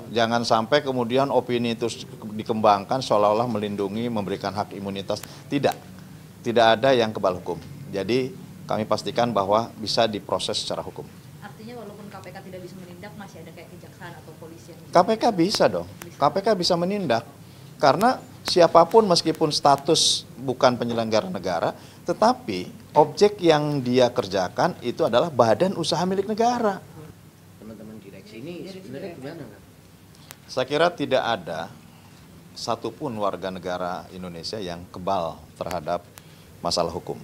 Jangan sampai kemudian opini itu dikembangkan seolah-olah melindungi, memberikan hak imunitas. Tidak ada yang kebal hukum. Jadi kami pastikan bahwa bisa diproses secara hukum. Artinya walaupun KPK tidak bisa menindak, masih ada kayak kejaksaan atau polisi yang KPK bisa dong, KPK bisa menindak. Karena siapapun meskipun status bukan penyelenggara negara, tetapi objek yang dia kerjakan itu adalah badan usaha milik negara. Teman-teman direksi ini sebenarnya gimana, Kak? Saya kira tidak ada satupun warga negara Indonesia yang kebal terhadap masalah hukum.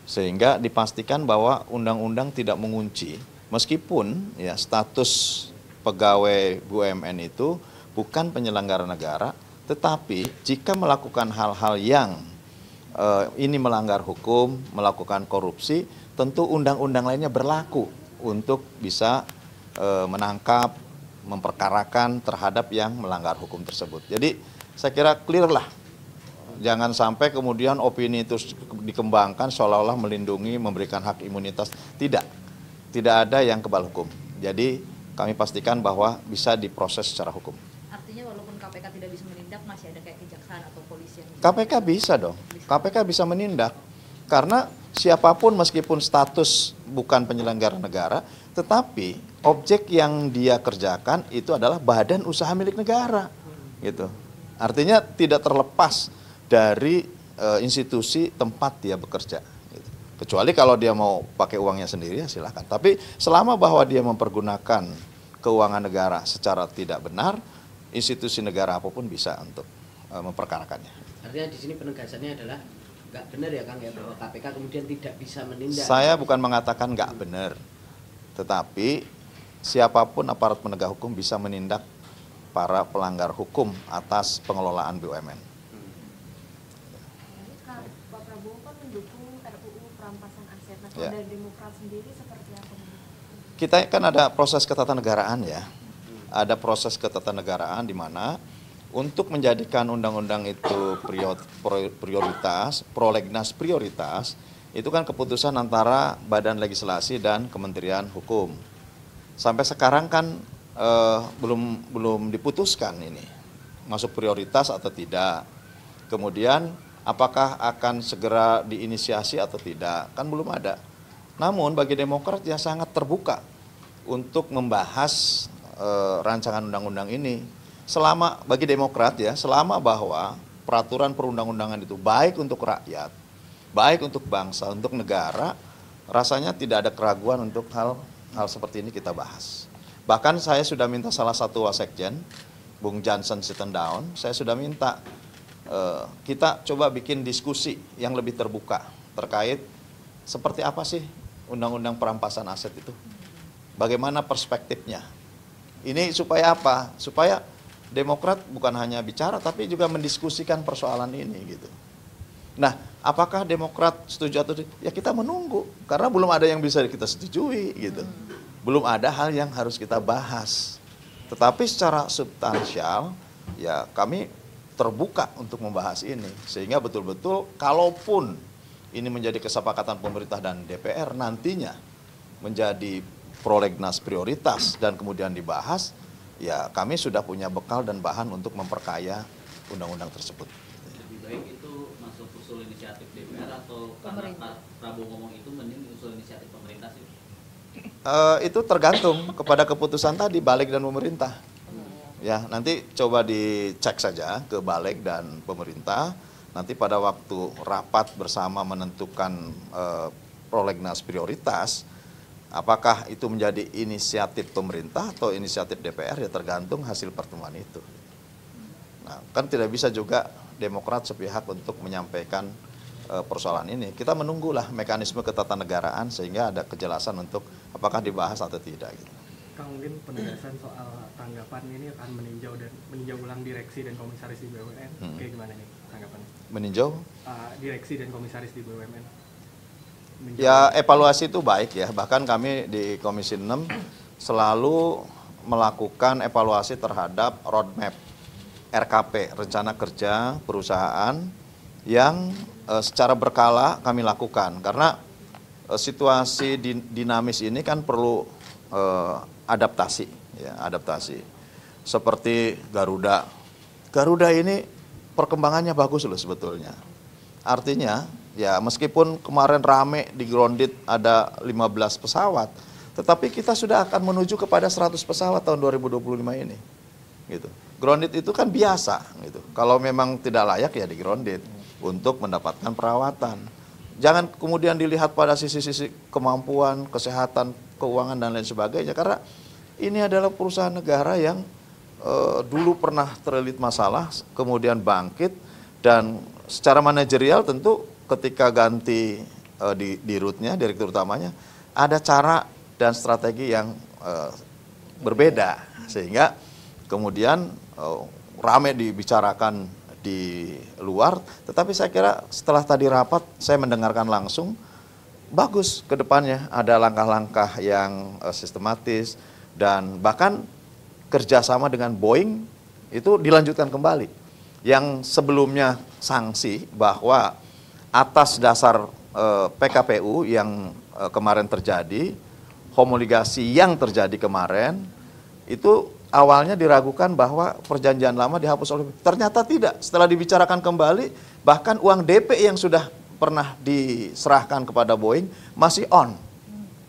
Sehingga dipastikan bahwa undang-undang tidak mengunci, meskipun ya status pegawai BUMN itu bukan penyelenggara negara, tetapi jika melakukan hal-hal yang ini melanggar hukum, melakukan korupsi, tentu undang-undang lainnya berlaku untuk bisa menangkap, memperkarakan terhadap yang melanggar hukum tersebut. Jadi saya kira clear lah. Jangan sampai kemudian opini itu dikembangkan seolah-olah melindungi, memberikan hak imunitas. Tidak ada yang kebal hukum. Jadi kami pastikan bahwa bisa diproses secara hukum. Artinya walaupun KPK tidak bisa menindak, masih ada kayak kejaksaan atau polisi yang KPK bisa dong, KPK bisa menindak. Karena siapapun meskipun status bukan penyelenggara negara, tetapi objek yang dia kerjakan itu adalah badan usaha milik negara. Gitu. Artinya tidak terlepas dari institusi tempat dia bekerja. Gitu. Kecuali kalau dia mau pakai uangnya sendiri, ya silahkan. Tapi selama bahwa dia mempergunakan keuangan negara secara tidak benar, institusi negara apapun bisa untuk memperkarakannya. Artinya di sini penegasannya adalah nggak benar ya, Kang, ya, bahwa KPK kemudian tidak bisa menindak. Saya bukan mengatakan nggak benar, tetapi siapapun aparat penegak hukum bisa menindak para pelanggar hukum atas pengelolaan BUMN. Pak Prabowo kan mendukung RUU perampasan aset. Nah, Ya. dari Demokrat sendiri seperti apa? Kita kan ada proses ketatanegaraan ya. Ada proses ketatanegaraan di mana untuk menjadikan undang-undang itu prioritas, prolegnas prioritas, itu kan keputusan antara Badan Legislasi dan Kementerian Hukum. Sampai sekarang kan belum diputuskan ini masuk prioritas atau tidak. Kemudian apakah akan segera diinisiasi atau tidak, kan belum ada. Namun bagi Demokrat ya sangat terbuka untuk membahas rancangan undang-undang ini. Selama bagi Demokrat ya, selama bahwa peraturan perundang-undangan itu baik untuk rakyat, baik untuk bangsa, untuk negara, rasanya tidak ada keraguan untuk hal seperti ini kita bahas. Bahkan saya sudah minta salah satu wasekjen, Bung Johnson Sittendown, saya sudah minta kita coba bikin diskusi yang lebih terbuka terkait seperti apa sih undang-undang perampasan aset itu. Bagaimana perspektifnya. Ini supaya apa? Supaya Demokrat bukan hanya bicara tapi juga mendiskusikan persoalan ini gitu. Nah, apakah Demokrat setuju atau tidak? Ya kita menunggu karena belum ada yang bisa kita setujui gitu. Belum ada hal yang harus kita bahas. Tetapi secara substansial ya kami terbuka untuk membahas ini sehingga betul-betul kalaupun ini menjadi kesepakatan pemerintah dan DPR nantinya menjadi prolegnas prioritas dan kemudian dibahas, ya kami sudah punya bekal dan bahan untuk memperkaya undang-undang tersebut. Lebih baik itu masuk usul inisiatif DPR atau karena Pak Prabowo ngomong itu mending usul inisiatif pemerintah sih? Itu tergantung kepada keputusan tadi Balik dan pemerintah. Ya nanti coba dicek saja ke Balik dan pemerintah. Nanti pada waktu rapat bersama menentukan prolegnas prioritas, apakah itu menjadi inisiatif pemerintah atau inisiatif DPR ya tergantung hasil pertemuan itu. Nah, kan tidak bisa juga Demokrat sepihak untuk menyampaikan persoalan ini. Kita menunggulah mekanisme ketatanegaraan sehingga ada kejelasan untuk apakah dibahas atau tidak. Gitu. Kang, mungkin penegasan soal tanggapan ini akan meninjau ulang direksi dan komisaris di BUMN. Kayak gimana nih tanggapannya? Meninjau? Direksi dan komisaris di BUMN. Ya evaluasi itu baik ya, bahkan kami di Komisi 6 selalu melakukan evaluasi terhadap roadmap RKP, rencana kerja perusahaan yang secara berkala kami lakukan. Karena situasi dinamis ini kan perlu adaptasi, ya, adaptasi. seperti Garuda. Garuda ini perkembangannya bagus loh sebetulnya. Artinya ya meskipun kemarin rame di grounded ada 15 pesawat, tetapi kita sudah akan menuju kepada 100 pesawat tahun 2025 ini. Gitu. Grounded itu kan biasa gitu. Kalau memang tidak layak ya di grounded untuk mendapatkan perawatan. Jangan kemudian dilihat pada sisi-sisi kemampuan, kesehatan, keuangan dan lain sebagainya, karena ini adalah perusahaan negara yang dulu pernah terlilit masalah, kemudian bangkit, dan secara manajerial tentu ketika ganti di root-nya, direktur utamanya, ada cara dan strategi yang berbeda, sehingga kemudian rame dibicarakan di luar, tetapi saya kira setelah tadi rapat saya mendengarkan langsung, bagus ke depannya, ada langkah-langkah yang sistematis, dan bahkan kerjasama dengan Boeing itu dilanjutkan kembali. Yang sebelumnya sanksi bahwa atas dasar PKPU yang kemarin terjadi, homologasi yang terjadi kemarin, itu awalnya diragukan bahwa perjanjian lama dihapus oleh, ternyata tidak. Setelah dibicarakan kembali, bahkan uang DP yang sudah pernah diserahkan kepada Boeing masih on.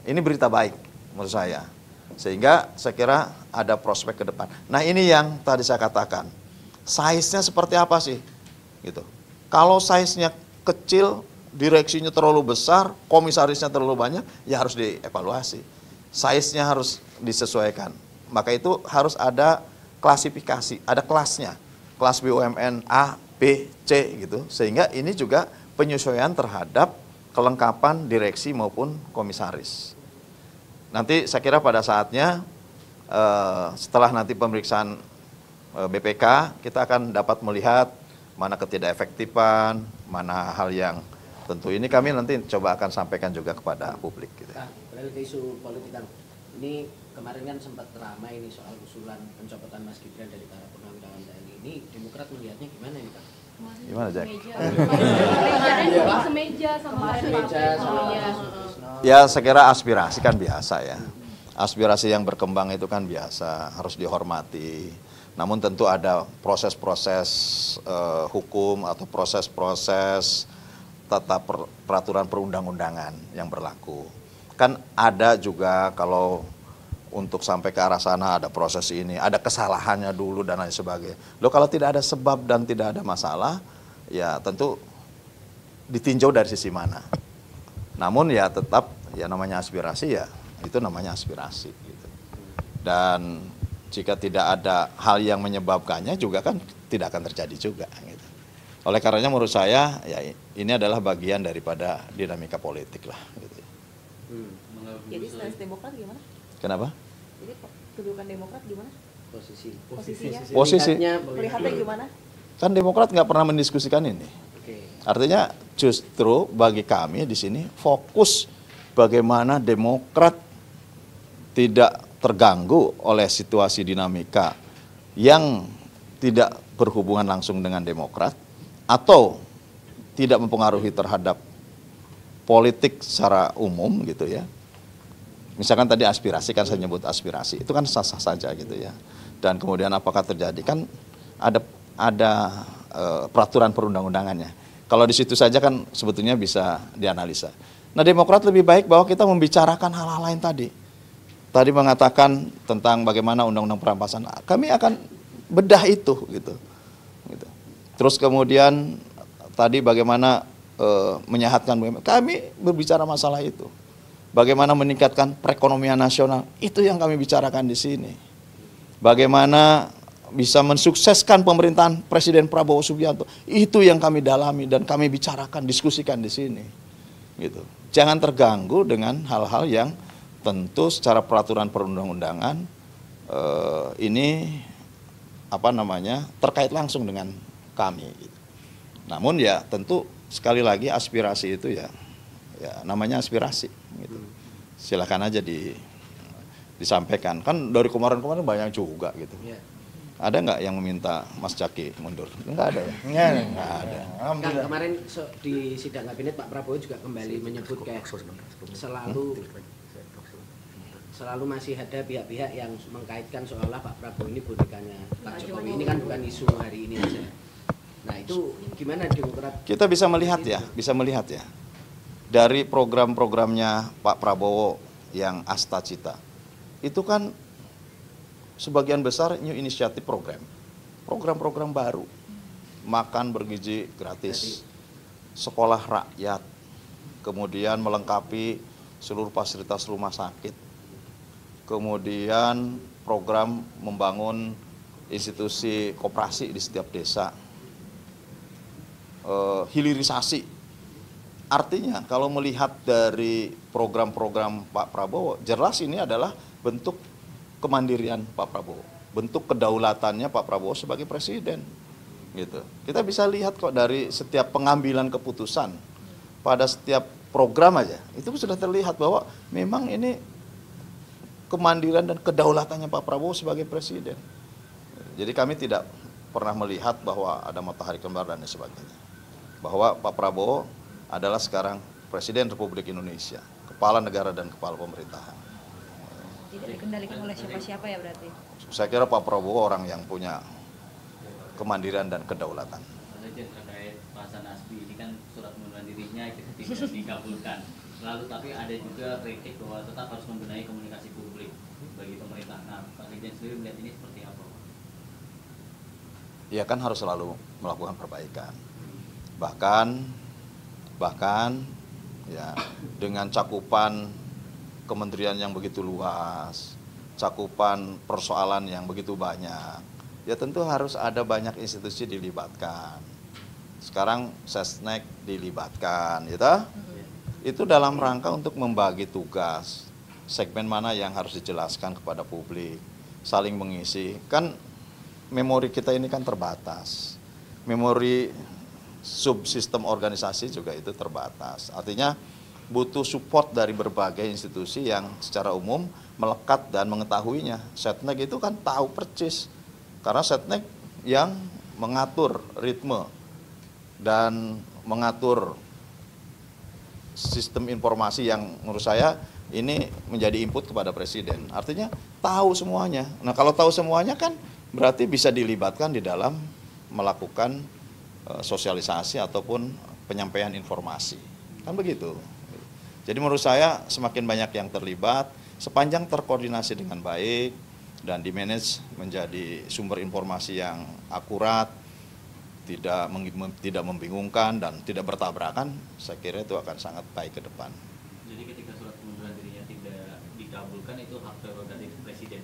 Ini berita baik menurut saya. Sehingga saya kira ada prospek ke depan. Nah ini yang tadi saya katakan, size-nya seperti apa sih? Gitu. Kalau size-nya kecil, direksinya terlalu besar, komisarisnya terlalu banyak, ya harus dievaluasi. Size-nya harus disesuaikan. Maka itu harus ada klasifikasi, ada kelasnya. Kelas BUMN A, B, C gitu. Sehingga ini juga penyesuaian terhadap kelengkapan direksi maupun komisaris. Nanti saya kira pada saatnya setelah nanti pemeriksaan BPK, kita akan dapat melihat mana ketidakefektifan, mana hal yang tentu ini kami nanti coba akan sampaikan juga kepada publik. Gitu. Nah, beralih ke isu politik, Kang. Ini kemarin kan sempat ramai ini soal usulan pencopotan Mas Gibran dari para perwira TNI. Ini Demokrat melihatnya gimana ini, Kang? Gimana, Jack? Semeja sama Ya, saya kira aspirasi kan biasa ya. Aspirasi yang berkembang itu kan biasa, harus dihormati. Namun tentu ada proses-proses hukum atau proses-proses tata peraturan perundang-undangan yang berlaku. Kan ada juga kalau untuk sampai ke arah sana ada proses ini, ada kesalahannya dulu dan lain sebagainya. Loh kalau tidak ada sebab dan tidak ada masalah, ya tentu ditinjau dari sisi mana. Namun ya tetap ya namanya aspirasi ya itu namanya aspirasi gitu. Dan jika tidak ada hal yang menyebabkannya juga kan tidak akan terjadi juga gitu. Oleh karenanya menurut saya ya ini adalah bagian daripada dinamika politik lah gitu. Jadi stance Demokrat gimana? Kenapa? Jadi kedudukan Demokrat gimana? Posisinya? Posisi. Melihatnya gimana? Kan Demokrat nggak pernah mendiskusikan ini. Artinya justru bagi kami di sini fokus bagaimana Demokrat tidak terganggu oleh situasi dinamika yang tidak berhubungan langsung dengan Demokrat atau tidak mempengaruhi terhadap politik secara umum gitu ya. Misalkan tadi aspirasi, kan saya nyebut aspirasi, itu kan sah-sah saja gitu ya. Dan kemudian apakah terjadi, kan ada peraturan perundang-undangannya. Kalau di situ saja kan sebetulnya bisa dianalisa. Nah Demokrat lebih baik bahwa kita membicarakan hal-hal lain tadi. Tadi mengatakan tentang bagaimana undang-undang perampasan, kami akan bedah itu gitu. Terus kemudian tadi bagaimana menyehatkan BUMN, kami berbicara masalah itu. Bagaimana meningkatkan perekonomian nasional, itu yang kami bicarakan di sini. Bagaimana bisa mensukseskan pemerintahan Presiden Prabowo Subianto, itu yang kami dalami dan kami bicarakan, diskusikan di sini. Gitu. Jangan terganggu dengan hal-hal yang tentu secara peraturan perundang-undangan ini terkait langsung dengan kami. Gitu. Namun ya tentu sekali lagi aspirasi itu ya namanya aspirasi. Gitu. Silakan aja disampaikan. Kan dari kemarin-kemarin banyak juga gitu. Yeah. Ada nggak yang meminta Mas Jaki mundur? Enggak ada ya? Enggak ada. Kan kemarin di sidang kabinet Pak Prabowo juga kembali menyebut kayak selalu masih ada pihak-pihak yang mengkaitkan seolah Pak Prabowo ini bonekanya Pak Jokowi. Ini kan bukan isu hari ini aja. Nah itu gimana Demokrat? Kita bisa melihat ya, dari program-programnya Pak Prabowo yang Asta Cita, itu kan sebagian besar new initiative program-program baru, makan bergizi gratis, sekolah rakyat, kemudian melengkapi seluruh fasilitas rumah sakit, kemudian program membangun institusi koperasi di setiap desa, hilirisasi. Artinya kalau melihat dari program-program Pak Prabowo, jelas ini adalah bentuk kemandirian Pak Prabowo, bentuk kedaulatannya Pak Prabowo sebagai presiden. Gitu. Kita bisa lihat kok dari setiap pengambilan keputusan pada setiap program aja, itu sudah terlihat bahwa memang ini kemandirian dan kedaulatannya Pak Prabowo sebagai presiden. Jadi kami tidak pernah melihat bahwa ada matahari kembar dan sebagainya. Bahwa Pak Prabowo adalah sekarang Presiden Republik Indonesia, kepala negara dan kepala pemerintahan. Tidak dikendalikan oleh siapa-siapa ya berarti? Saya kira Pak Prabowo orang yang punya kemandirian dan kedaulatan. Terkait Pak Hasan Nasbi ini kan surat pengunduran dirinya tidak dikabulkan. Lalu tapi ada juga kritik bahwa tetap harus membenahi komunikasi publik bagi pemerintah. Nah, Pak Sekjen sendiri melihat ini seperti apa? Ya kan harus selalu melakukan perbaikan. Bahkan ya dengan cakupan kementerian yang begitu luas, cakupan persoalan yang begitu banyak, ya tentu harus ada banyak institusi dilibatkan. Sekarang Sesnek dilibatkan, gitu. Itu dalam rangka untuk membagi tugas, segmen mana yang harus dijelaskan kepada publik, saling mengisi. Kan memori kita ini kan terbatas, memori subsistem organisasi juga itu terbatas. Artinya butuh support dari berbagai institusi yang secara umum melekat dan mengetahuinya. Setnek itu kan tahu persis, karena Setnek yang mengatur ritme dan mengatur sistem informasi yang menurut saya ini menjadi input kepada presiden. Artinya tahu semuanya. Nah kalau tahu semuanya kan berarti bisa dilibatkan di dalam melakukan sosialisasi ataupun penyampaian informasi. Kan begitu. Jadi menurut saya semakin banyak yang terlibat, sepanjang terkoordinasi dengan baik dan dimanage menjadi sumber informasi yang akurat, tidak membingungkan dan tidak bertabrakan, saya kira itu akan sangat baik ke depan. Jadi ketika surat pengunduran dirinya tidak dikabulkan itu hak prerogatif presiden.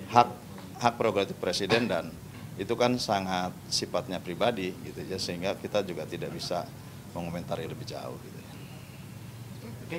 Hak prerogatif presiden dan itu kan sangat sifatnya pribadi gitu ya, sehingga kita juga tidak bisa mengomentari lebih jauh gitu ya. Oke.